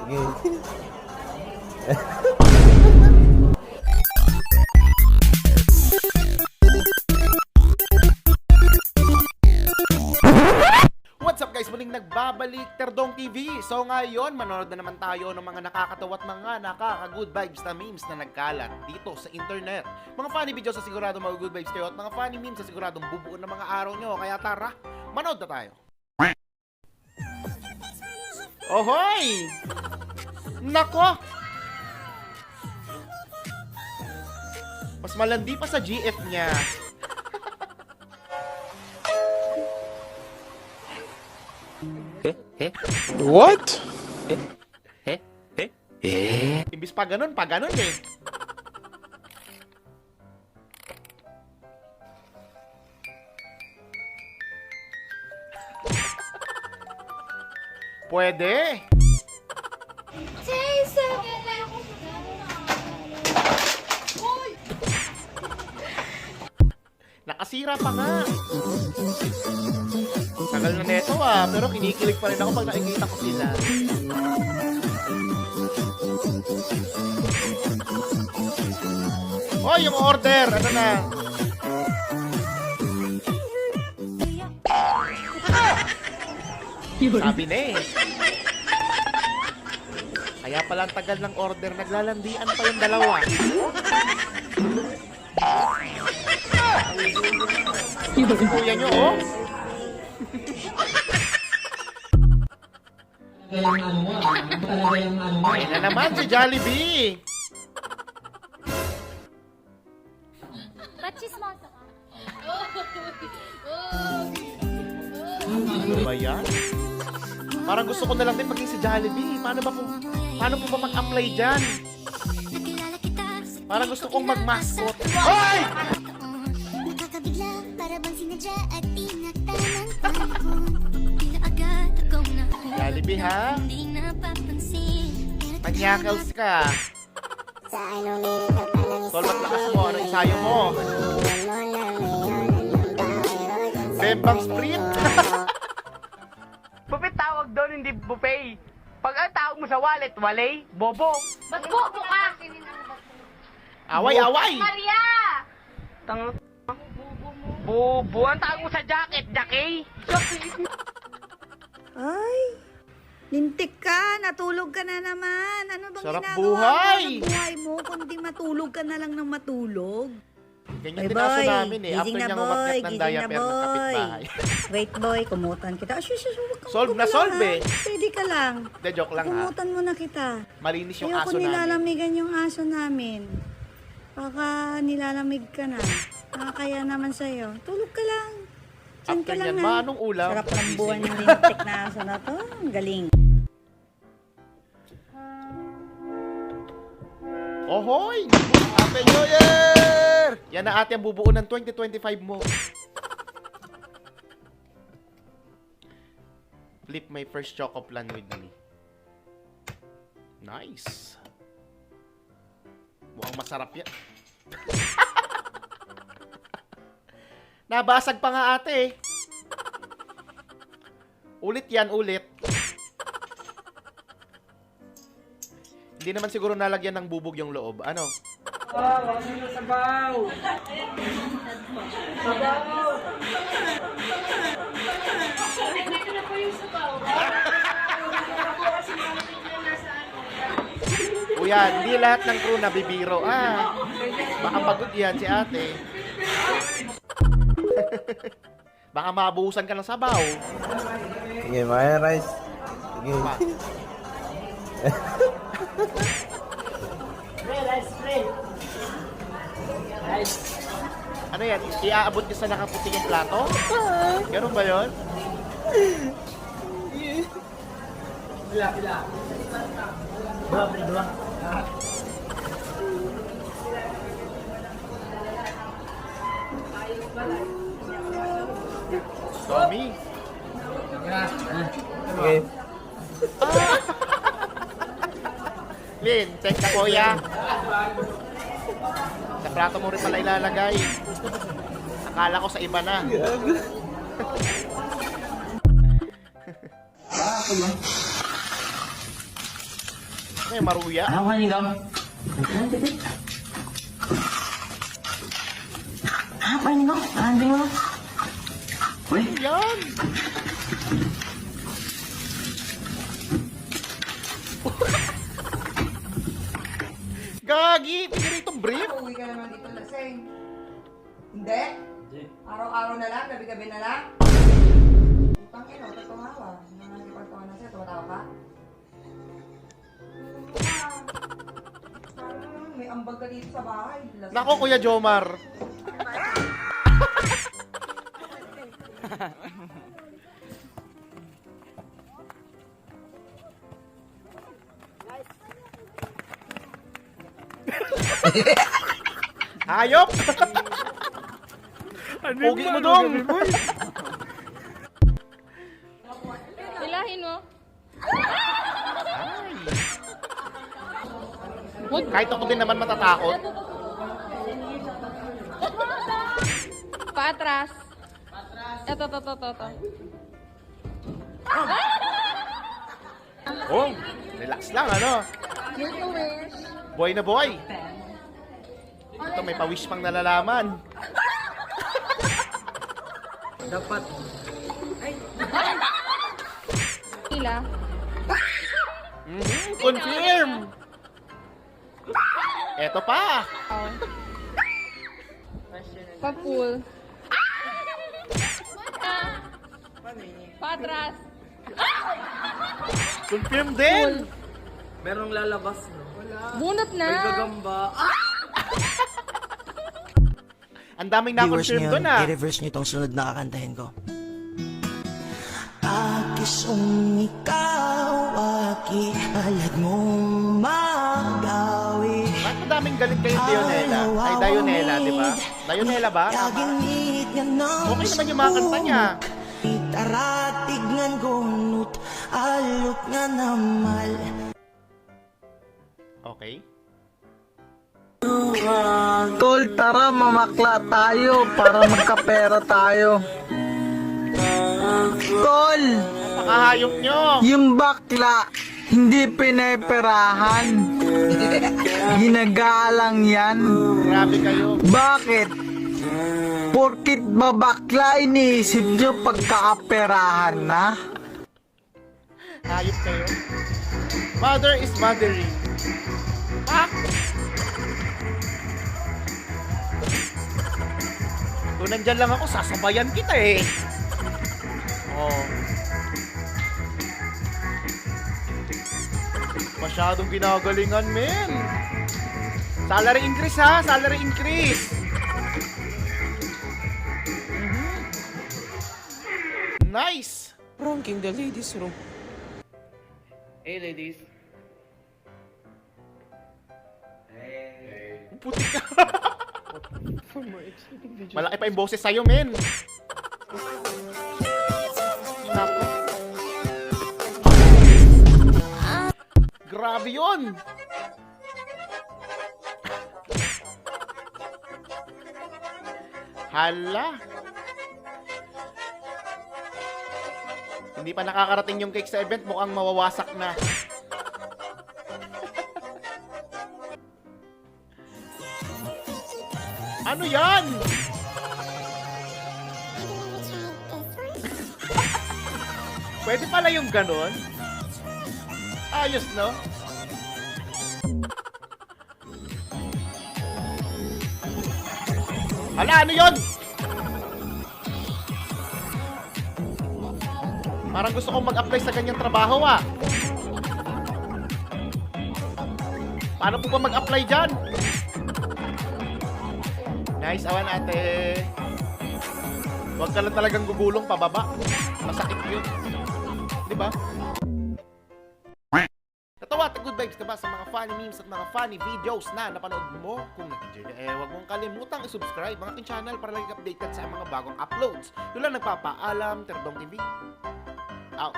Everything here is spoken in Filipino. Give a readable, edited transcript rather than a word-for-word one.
Sige. What's up guys? Muling nagbabalik Terdong TV. So ngayon, manonood na naman tayo ng mga nakakatawa at mga nakaka-good vibes na memes na nagkalat dito sa internet. Mga funny videos sa sigurado mga good vibes kayo at mga funny memes sa siguradong bubuo ng mga araw nyo. Kaya tara, manood na tayo. Ohoy! Nako! Mas malandi pa sa GF niya. What? Imbis pa ganun eh. Pwede. Nakasira pa nga. Tagal na neto pero kinikilig pa rin ako pag nakikita ko sila. Oh, yung order! Ano na? Sabi na eh. Kaya pala ang tagal ng order, naglalandian pa yung dalawa. Si kuya nyo, oh. Ayan na naman si Jollibee. Ano ba yan? Parang gusto ko na lang din maging si Jollibee. Paano po ba mag-apply dyan? Parang gusto kong mag-mascot. Hoy! Jollibee ha? Panyakals ka. Tolbat lakas mo. Ano isayo mo? Bembang sprint? Buffet tawag doon, hindi buffet. Pag ang tawag mo sa wallet, walay, bobo. Ba't bobo ka? Away! Maria! Tang... Bobo. Ang tawag mo sa jacket, Jackie. Ay, lintik ka, natulog ka na naman. Ano bang Sarap ginagawa buhay. mo ng buhay mo kundi matulog ka na lang ng matulog? Ganyan Ay, din aso boy, namin eh. After gising na, niyang boy, umakyat ng gising na, diaper ng boy. kapitbahay. Wait boy, kumutan kita. Huwag kang Solve na magugulo, solve ha? eh. Steady ka lang. De, joke lang ha. Kumutan mo na kita. Malinis yung Ayoko aso namin. nilalamigan yung aso namin. Baka nilalamig ka na. Kaya naman sa'yo. Tulog ka lang. Diyan ka After lang yan, ha. manong ulam? Sarap ng Gising. buwan yung lintik na aso na to. Ang galing. Ohoy! Happy New Year! Yan na ate ang bubuo ng 2025 mo. Flip my first choco plan with me. Nice. Mukhang masarap yan. Nabasag pa nga ate. Ulit yan, ulit. Hindi naman siguro nalagyan ng bubog yung loob. Ano? Wag mo na sabaw. Sabaw. Kuya, hindi lahat ng crew nabibiro. Baka pagod yan si ate. Baka mabuhusan ka ng sabaw. Sige, Maya Rice. Sige. Ano yan? Iaabot niyo sa nakaputing yung plato? Ganun ba yun? Tommy. Okay. Lin, check ka kuya. Sa plato mo rin pala ilalagay. Akala ko sa iba na. May maruya. Ano ka nigaw? Apa ini kok? Anjing lo. Weh, Yan. Gagi, tigil itong brief. Uwi ka naman dito lasing. Hindi? Araw-araw na lang, gabi-gabi na lang? Utang ino, tatumawa. Nakikipagtawa na siya, tumatawa ka? Parang may ambag ka dito sa bahay. Lasing. Nako, Kuya Jomar. Hayop! Pogi mo dong! Ilahin mo. Kahit ako din naman matatakot. Paatras. Ito. Oh, relax lang, ano? Boy na boy. Ito, may pawish pang nalalaman. Ila. Confirm! Eto pa! Oh. Papul. Patras. Confirm din! Merong lalabas, no? Bunot na. Gagamba. Ang daming Viewers na-confirm doon ngayon, ah. i-reverse nyo itong sunod na kakantahin ko. Akisong ikaw, aki, alad mong magawi. Bakit madaming galit kayo Dionela? Ay, Dionela, di ba? Dionela ba? Tama. Yaginit nga ng Okay naman yung mga kanta niya. Itaratig nga gunot, alok nga namal. Okay. Tol, tara mamakla tayo para magkapera tayo. Tol, Pakahayop nyo! yung bakla, hindi pineperahan. Ginagalang yan. Grabe kayo. Bakit? Porkit babakla, iniisip nyo pagkakaperahan na? Hayop kayo. Mother is mothering. Pak! Kung nandyan lang ako, sasabayan kita eh. Oh. Masyadong ginagalingan, men. Salary increase ha, salary increase. Nice. Pranking the ladies room. Hey ladies. Putik ka. Malaki pa yung boses sa'yo, men. Nako. Grabe yun. Hala. Hindi pa nakakarating yung cake sa event, mukhang mawawasak na. Ano yan? Pwede pala yung ganon? Ayos, no? Hala, ano yun? Parang gusto kong mag-apply sa ganyang trabaho, ah. Paano po ba mag-apply dyan? Nice, awan ate. Huwag ka lang talagang gugulong pababa. Masakit yun. Diba? Natawa at good vibes ka ba sa mga funny memes at mga funny videos na napanood mo? Kung nag-enjoy ka, huwag mong kalimutang i-subscribe ang aking channel para lagi updated sa mga bagong uploads. Doon lang nagpapaalam, Terdong TV. Out.